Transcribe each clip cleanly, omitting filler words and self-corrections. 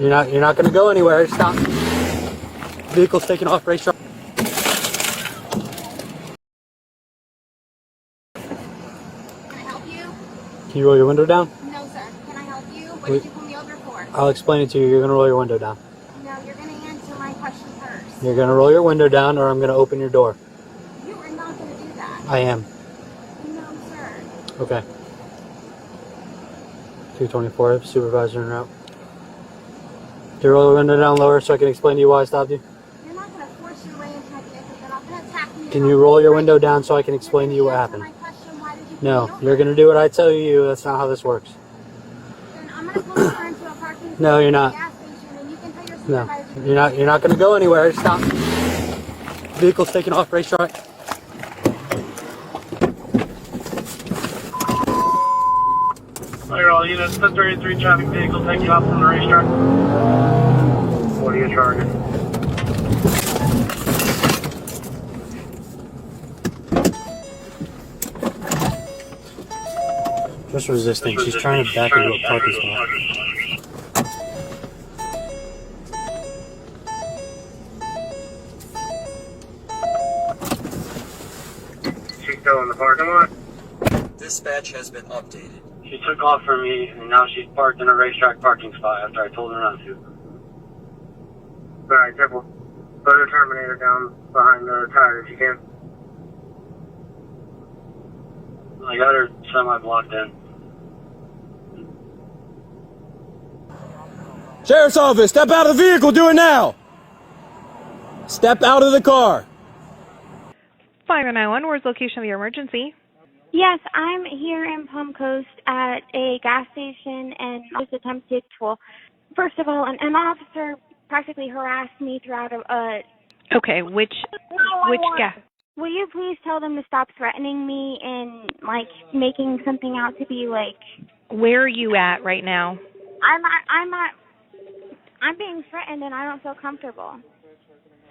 You're not going to go anywhere. Stop. Vehicle's taking off. Racetrack. Can I help you? Can you roll your window down? No, sir. Can I help you? What did you pull me over for? I'll explain it to you. You're going to roll your window down. No, you're going to answer my question first. You're going to roll your window down, or I'm going to open your door. You are not going to do that. I am. No, sir. Okay. 224, supervisor en route. Can you roll the window down lower so I can explain to you why I stopped you? You're not going to force your way into my vehicle. You're not going to attack me. Can you roll your window down so I can explain to you what happened? No, you're going to do what I tell you. That's not how this works. Then I'm going to pull over into a parking No, you're not. gas station, and you can tell your No, supervisor. you're not going to go anywhere. Stop. Vehicle's taking off. Racetrack. Alright, all units, 33 traffic vehicle taking off from the racetrack. What are you charging? Just resisting. She's trying to back into a parking spot. She's still in the parking lot? Dispatch has been updated. She took off from me, and now she's parked in a racetrack parking spot after I told her not to. Alright, careful. Put her Terminator down behind the tire if you can. I got her semi-blocked in. Sheriff's office, step out of the vehicle, do it now! Step out of the car. 591, where's the location of your emergency? Yes, I'm here in Palm Coast at a gas station and I was attempted to, well, first of all, an officer practically harassed me throughout Okay, which gas? Will you please tell them to stop threatening me and, like, making something out to be, like... Where are you at right now? I'm being threatened and I don't feel comfortable.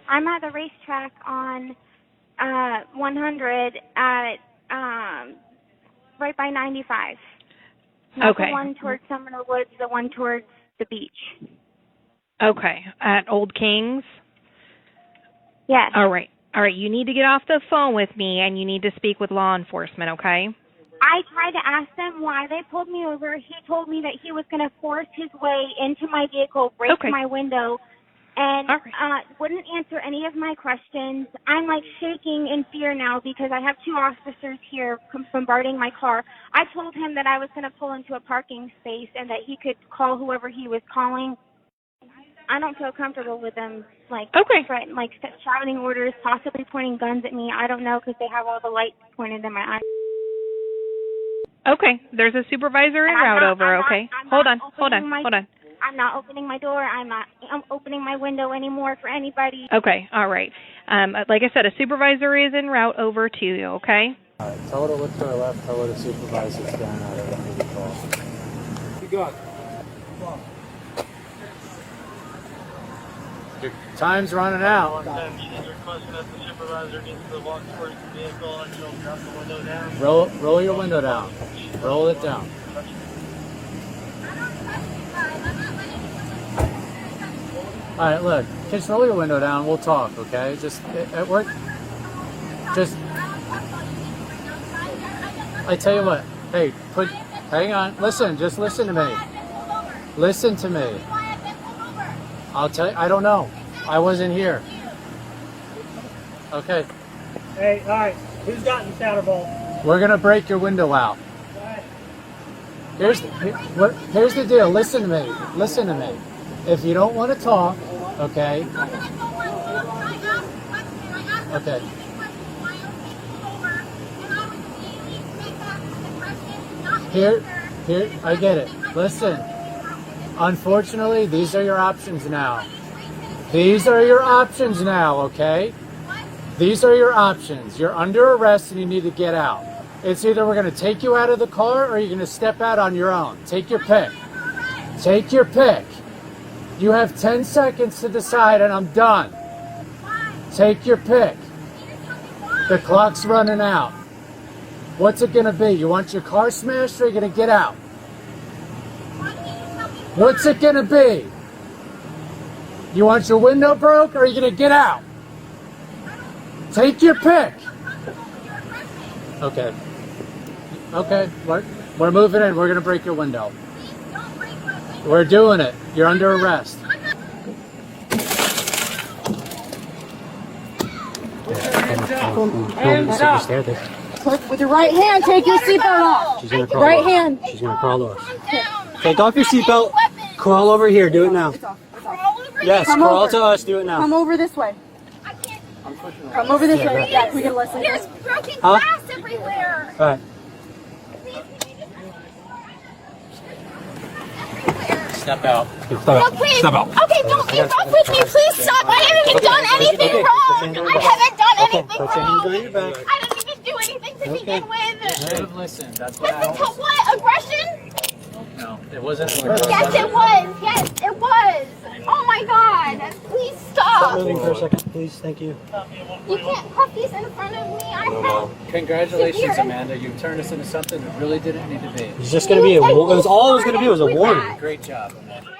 I'm at the racetrack on 100 at right by 95. Not Okay. The one towards Summer Woods, the one towards the beach. Okay, at Old Kings? Yes. All right, you need to get off the phone with me and you need to speak with law enforcement, okay? I tried to ask them why they pulled me over. He told me that he was going to force his way into my vehicle, break my window, and wouldn't answer any of my questions. I'm, like, shaking in fear now because I have two officers here bombarding my car. I told him that I was going to pull into a parking space and that he could call whoever he was calling. I don't feel comfortable with them, like, shouting orders, possibly pointing guns at me. I don't know because they have all the lights pointed in my eyes. Okay, there's a supervisor en route over, okay? Hold on. I'm not opening my door. I'm opening my window anymore for anybody. Okay, all right. Like I said, a supervisor is en route over to you, okay? All right, tell her to look to her left. Tell her the supervisor's down out of under the call. You got it. Your time's running out. She's requesting that the supervisor needs to walk towards the vehicle and she'll drop the window down. Roll your window down. Roll it down. All right, look, just roll your window down. We'll talk, okay? Just at work. Just. I tell you what. Hey, hang on. Listen. Just listen to me. Listen to me. I'll tell you. I don't know. I wasn't here. Okay. Hey, all right. Who's got the shatter ball? We're gonna break your window out. Here's the deal. Listen to me. Listen to me. If you don't want to talk, okay. Okay. Here, I get it. Listen. Unfortunately, these are your options now. These are your options now, okay? These are your options. You're under arrest and you need to get out. It's either we're going to take you out of the car or you're going to step out on your own. Take your pick. Take your pick. You have 10 seconds to decide and I'm done. Take your pick. The clock's running out. What's it going to be? You want your car smashed or are you going to get out? What's it going to be? You want your window broke, or are you gonna get out? Take your pick. Okay. Okay, we're moving in. We're gonna break your window. We're doing it. You're under arrest. Hands up. With your right hand, take your seatbelt off. She's gonna crawl. Right hand. She's gonna crawl to us. Take off your seatbelt. Crawl over here. Do it now. Yes, crawl to us. Do it now. Come over this way. Come over this way. Yeah, we can listen. There's broken glass everywhere. All right. Step out. No, please. Step out. Okay, don't be rough with me. Please stop. I haven't even done anything wrong. I haven't done anything Put your hands on your wrong. back. I didn't even do anything to begin with. Listen, that's what Listen to what? Aggression? No, it wasn't. Yes, it was. Yes, it was. Oh my God. Please stop. Moving for a second, please. Thank you. You can't put these in front of me. I have. Congratulations, Amanda. You turned us into something that really didn't need to be. It's just gonna be a. It was all it was gonna be was a warning. Great job, Amanda.